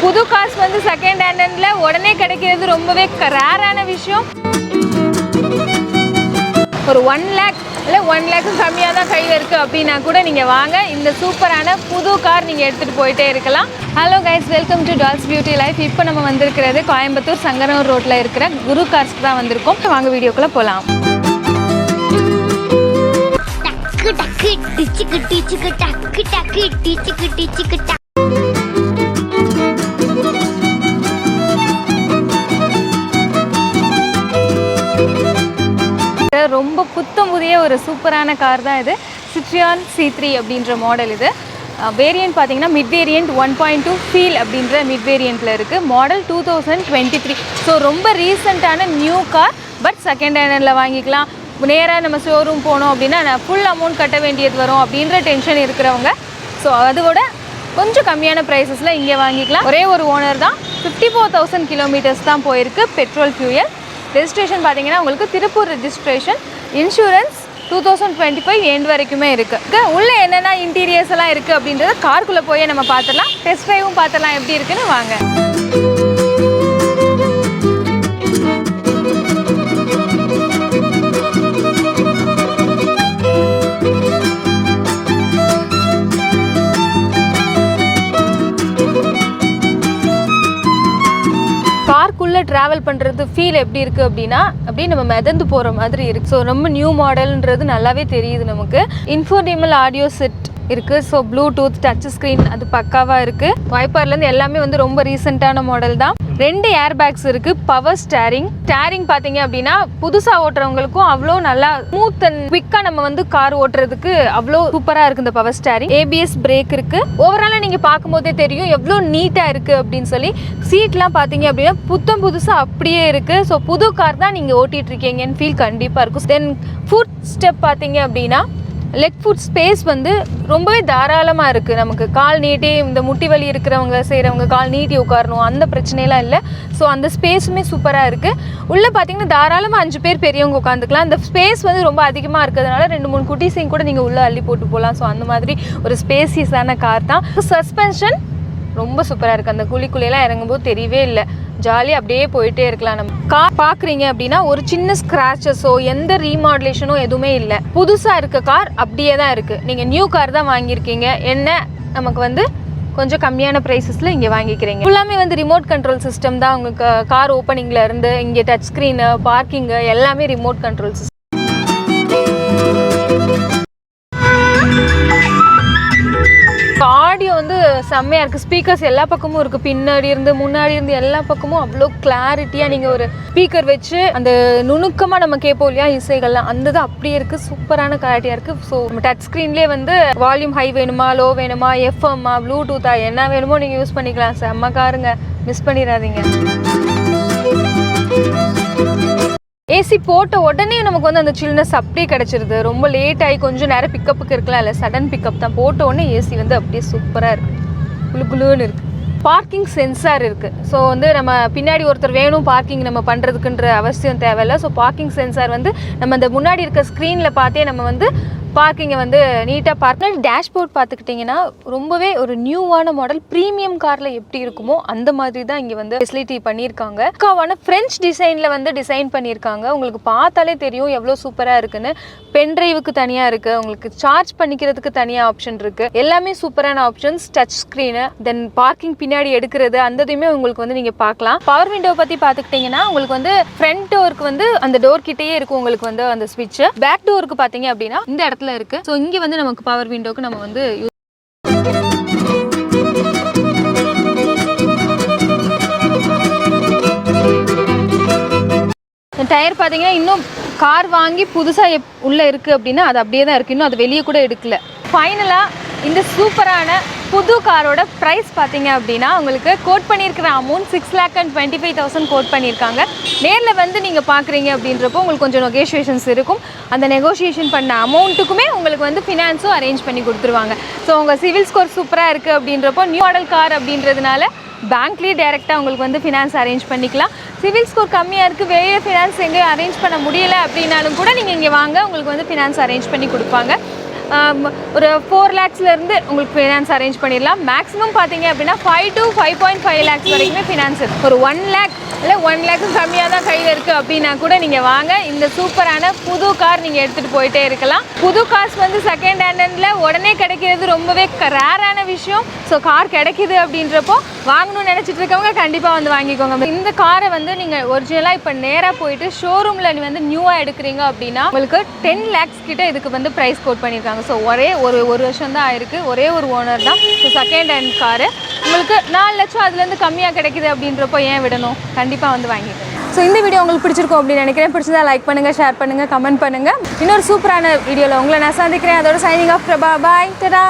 புது கார்ஸ் வந்து செகண்ட் ஹேண்ட்ல உடனே கிடைக்கிறது ரொம்பவே ரேரான விஷயம். ஒரு 1 lakh இல்லை 1 lakh கம்மியாக தான் கையில் இருக்குது அப்படின்னா கூட நீங்கள் வாங்க, இந்த சூப்பரான புது கார் நீங்கள் எடுத்துகிட்டு போயிட்டே இருக்கலாம். Hello guys, welcome to dolls beauty life. இப்போ நம்ம வந்திருக்கிறது கோயம்புத்தூர் சங்கரனூர் ரோட்டில் இருக்கிற குரு கார்ஸ்க்கு தான் வந்திருக்கோம். வாங்க வீடியோக்குள்ளே போகலாம். ரொம்ப புத்தம் புதிய ஒரு சூப்பரான கார் தான் இது. சிட்ரியான் C3 அப்படின்ற மாடல். இது வேரியண்ட் பார்த்தீங்கன்னா மிட் வேரியண்ட் 1.2 ஃபீல் அப்படின்ற மிட் வேரியண்ட்டில் இருக்குது. மாடல் 2023. ஸோ ரொம்ப ரீசெண்டான new car, but second handle வாங்கிக்கலாம். நேராக நம்ம ஷோரூம் போனோம் அப்படின்னா ஃபுல் அமௌண்ட் கட்ட வேண்டியது வரும் அப்படின்ற டென்ஷன் இருக்கிறவங்க ஸோ அதோட கொஞ்சம் கம்மியான ப்ரைஸஸில் இங்கே வாங்கிக்கலாம். ஒரே ஒரு ஓனர் தான். 54,000 கிலோமீட்டர்ஸ் தான் போயிருக்கு. Petrol fuel. ரெஜிஸ்ட்ரேஷன் பார்த்தீங்கன்னா உங்களுக்கு திருப்பூர் ரெஜிஸ்ட்ரேஷன். இன்சூரன்ஸ் 2025 எண்ட் வரைக்குமே இருக்குது. உள்ளே என்னென்ன இன்டீரியர்ஸ் எல்லாம் இருக்குது அப்படின்றத காருக்குள்ளே போய் நம்ம பார்த்துடலாம். டெஸ்ட் ட்ரைவும் பார்த்துடலாம் எப்படி இருக்குன்னு வாங்க. காருக்குள்ளே ட்ராவல் பண்ணுறது ஃபீல் எப்படி இருக்குது அப்படின்னா அப்படியே நம்ம மிதந்து போகிற மாதிரி இருக்குது. ஸோ ரொம்ப நியூ மாடல்ன்றது நல்லாவே தெரியுது நமக்கு. இன்ஃபோடெயின்மென்ட் ஆடியோ செட் இருக்குது. ஸோ ப்ளூடூத், டச் ஸ்க்ரீன் அது பக்காவாக இருக்குது. வைப்பர்லேருந்து எல்லாமே வந்து ரொம்ப ரீசெண்டான மாடல் தான். 2 ஏர் பேக்ஸ் இருக்குது. பவர் ஸ்டேரிங் பார்த்தீங்க அப்படின்னா புதுசாக ஓட்டுறவங்களுக்கும் அவ்வளோ நல்லா ஸ்மூத் அண்ட் குவிக்காக நம்ம வந்து கார் ஓட்டுறதுக்கு அவ்வளோ சூப்பராக இருக்குது இந்த பவர் ஸ்டேரிங். ABS பிரேக் இருக்குது. ஓவராலாக நீங்கள் பார்க்கும்போதே தெரியும் எவ்வளோ நீட்டாக இருக்குது அப்படின்னு சொல்லி. சீட்லாம் பார்த்தீங்க அப்படின்னா புதுசாக அப்படியே இருக்குது. ஸோ புது கார் தான் நீங்கள் ஓட்டிகிட்டு இருக்கீங்கன்னு ஃபீல் கண்டிப்பாக இருக்கும். தென் ஃபுட் ஸ்டெப் பார்த்தீங்க அப்படின்னா லெக் ஃபுட் ஸ்பேஸ் வந்து ரொம்பவே தாராளமாக இருக்குது. நமக்கு கால் நீட்டி, இந்த முட்டி வலி இருக்கிறவங்க செய்கிறவங்க கால் நீட்டி உட்காரணும் அந்த பிரச்சனைலாம் இல்லை. ஸோ அந்த ஸ்பேஸுமே சூப்பராக இருக்குது. உள்ளே பார்த்தீங்கன்னா தாராளமாக 5 பேர் பெரியவங்க உட்காந்துக்கலாம். இந்த ஸ்பேஸ் வந்து ரொம்ப அதிகமாக இருக்கிறதுனால 2-3 குட்டீஸையும் கூட நீங்கள் உள்ளே அள்ளி போட்டு போகலாம். ஸோ அந்த மாதிரி ஒரு ஸ்பேசியஸான கார் தான். சஸ்பென்ஷன் ரொம்ப சூப்பராக இருக்குது. அந்த குழிக்குள்ளேலாம் இறங்கும்போது தெரியவே இல்லை. ஜாலியாக அப்படியே போயிட்டே இருக்கலாம். நம்ம கார் பார்க்குறீங்க அப்படின்னா ஒரு சின்ன ஸ்க்ராச்சஸோ எந்த ரீமாடுலேஷனோ எதுவுமே இல்லை. புதுசாக இருக்க கார் அப்படியே தான் இருக்குது. நீங்கள் நியூ கார் தான் வாங்கியிருக்கீங்க. என்ன நமக்கு வந்து கொஞ்சம் கம்மியான ப்ரைஸஸில் இங்கே வாங்கிக்கிறீங்க. ஃபுல்லாமே வந்து ரிமோட் கண்ட்ரோல் சிஸ்டம் தான். உங்களுக்கு கார் ஓப்பனிங்கில் இருந்து இங்கே டச் ஸ்க்ரீனு, பார்க்கிங்கு எல்லாமே ரிமோட் கண்ட்ரோல் சிஸ்டம். ஆடியோ வந்து செம்மையாக இருக்குது. ஸ்பீக்கர்ஸ் எல்லா பக்கமும் இருக்குது. பின்னாடி இருந்து முன்னாடி இருந்து எல்லா பக்கமும் அவ்வளோ கிளாரிட்டியாக நீங்கள் ஒரு ஸ்பீக்கர் வச்சு அந்த நுணுக்கமாக நம்ம கேட்போம் இல்லையா இசைகள்லாம், அந்த இது அப்படியே இருக்குது. சூப்பரான கிளாரிட்டியாக இருக்குது. ஸோ நம்ம டச் ஸ்க்ரீன்லேயே வந்து வால்யூம் ஹை வேணுமா, லோ வேணுமா, எஃப்எம்மா, ப்ளூடூத்தா என்ன வேணுமோ நீங்கள் யூஸ் பண்ணிக்கலாம். செம்ம காருங்க, மிஸ் பண்ணிடாதீங்க. ஏசி போட்ட உடனே நமக்கு வந்து அந்த சில்னஸ் அப்படியே கிடச்சிருது. ரொம்ப லேட் ஆகி கொஞ்சம் நேரம் பிக்கப்புக்கு இருக்கலாம், இல்லை சடன் பிக்கப் தான். போட்ட உடனே ஏசி வந்து அப்படியே சூப்பராக இருக்குது, குளுகுளுன்னு இருக்குது. பார்க்கிங் சென்சார் இருக்குது. ஸோ வந்து நம்ம பின்னாடி ஒருத்தர் வேணும் பார்க்கிங் நம்ம பண்ணுறதுக்குன்ற அவசியம் தேவையில்லை. ஸோ பார்க்கிங் சென்சார் வந்து நம்ம அந்த முன்னாடி இருக்க ஸ்க்ரீனில் பார்த்தே நம்ம வந்து பார்க்கிங்கை வந்து நீட்டாக பார்க்கணும். டேஷ்போர்ட் பார்த்துக்கிட்டிங்கன்னா ரொம்பவே ஒரு நியூவான மாடல். ப்ரீமியம் காரில் எப்படி இருக்குமோ அந்த மாதிரி தான் இங்கே வந்து ஃபெசிலிட்டி பண்ணியிருக்காங்க. பக்காவான ஃப்ரெஞ்ச் டிசைனில் வந்து டிசைன் பண்ணியிருக்காங்க. உங்களுக்கு பார்த்தாலே தெரியும் எவ்வளோ சூப்பராக இருக்குன்னு. பென்ட்ரைவுக்கு தனியாக இருக்குது, உங்களுக்கு சார்ஜ் பண்ணிக்கிறதுக்கு தனியாக ஆப்ஷன் இருக்குது. எல்லாமே சூப்பரான ஆப்ஷன்ஸ். டச் ஸ்க்ரீனு, தென் பார்க்கிங் பின்னாடி எடுக்கிறது அந்த இதுவுமே உங்களுக்கு வந்து நீங்கள் பார்க்கலாம். பவர் விண்டோ பற்றி பார்த்துக்கிட்டிங்கன்னா உங்களுக்கு வந்து ஃப்ரண்ட் டோருக்கு வந்து அந்த டோர் கிட்டேயே இருக்கும் உங்களுக்கு வந்து அந்த ஸ்விட்ச். பேக் டோருக்கு பார்த்தீங்க அப்படின்னா இந்த இடத்துல இருக்கு. ஸோ இங்கே வந்து நமக்கு பவர் விண்டோக்கு நம்ம வந்து டயர் பார்த்தீங்கன்னா இன்னும் கார் வாங்கி புதுசாக உள்ளே இருக்குது அப்படின்னா அது அப்படியே தான் இருக்குது. இன்னும் அது வெளியே கூட எடுக்கல. ஃபைனலாக இந்த சூப்பரான புது காரோட ப்ரைஸ் பார்த்தீங்க அப்படின்னா உங்களுக்கு கோட் பண்ணியிருக்கிற அமௌண்ட் 6,25,000 கோட் பண்ணியிருக்காங்க. நேரில் வந்து நீங்கள் பார்க்குறீங்க அப்படின்றப்போ உங்களுக்கு கொஞ்சம் நெகோஷியேஷன்ஸ் இருக்கும். அந்த நெகோஷியேஷன் பண்ண அமௌண்ட்டுக்குமே உங்களுக்கு வந்து ஃபினான்ஸும் அரேஞ்ச் பண்ணி கொடுத்துருவாங்க. ஸோ உங்கள் சிவில் ஸ்கோர் சூப்பராக இருக்குது அப்படின்றப்போ நியூ மாடல் கார் அப்படின்றதுனால பேங்க்லேயே டைரெக்டாக உங்களுக்கு வந்து ஃபினான்ஸ் அரேஞ்ச் பண்ணிக்கலாம். சிவில் ஸ்கோர் கம்மியாக இருக்குது, வெளியில் ஃபினான்ஸ் எங்கேயும் அரேஞ்ச் பண்ண முடியலை அப்படின்னாலும் கூட நீங்கள் இங்கே வாங்க, உங்களுக்கு வந்து ஃபினான்ஸ் அரேஞ்ச் பண்ணி கொடுப்பாங்க. ஒரு 4 lakhsலேருந்து உங்களுக்கு ஃபினான்ஸ் அரேஞ்ச் பண்ணிடலாம். மேக்ஸிமம் பார்த்தீங்க அப்படின்னா 5 to 5.5 lakhs வரைக்குமே ஃபினான்ஸ் இருக்குது. ஒரு 1 lakh இல்லை 1 lakhs கம்மியாக தான் கையில் இருக்குது அப்படின்னா கூட நீங்கள் வாங்க, இந்த சூப்பரான புது கார் நீங்கள் எடுத்துகிட்டு போயிட்டே இருக்கலாம். புது கார்ஸ் வந்து செகண்ட் ஹேண்டில் உடனே கிடைக்கிறது ரொம்பவே ரேரான விஷயம். ஸோ கார் கிடைக்கிது அப்படின்றப்போ வாங்கணும்னு நினச்சிட்டு இருக்கவங்க கண்டிப்பாக வந்து வாங்கிக்கோங்க. இந்த காரை வந்து நீங்கள் ஒரிஜினலாக இப்போ நேராக போயிட்டு ஷோரூமில் நீ வந்து நியூவாக எடுக்கிறீங்க அப்படின்னா உங்களுக்கு 10 lakhs கிட்ட இதுக்கு வந்து ப்ரைஸ் கோட் பண்ணியிருக்காங்க. ஸோ ஒரே ஒரு வருஷம் தான் ஆயிருக்கு, ஒரே ஒரு ஓனர் தான். ஸோ செகண்ட் ஹேண்ட் காரு உங்களுக்கு 4 லட்சம் அதுலேருந்து கம்மியாக கிடைக்குது அப்படின்றப்போ ஏன் விடணும், கண்டிப்பாக வந்து வாங்கிக்கோங்க. ஸோ இந்த வீடியோ உங்களுக்கு பிடிச்சிருக்கும் அப்படின்னு நினைக்கிறேன். பிடிச்சிருந்தா லைக் பண்ணுங்கள், ஷேர் பண்ணுங்கள், கமெண்ட் பண்ணுங்கள். இன்னொரு சூப்பரான வீடியோவில் உங்களை நான் சந்திக்கிறேன். அதோட சைனிங் ஆஃப் பிரபா. பாய், டடா.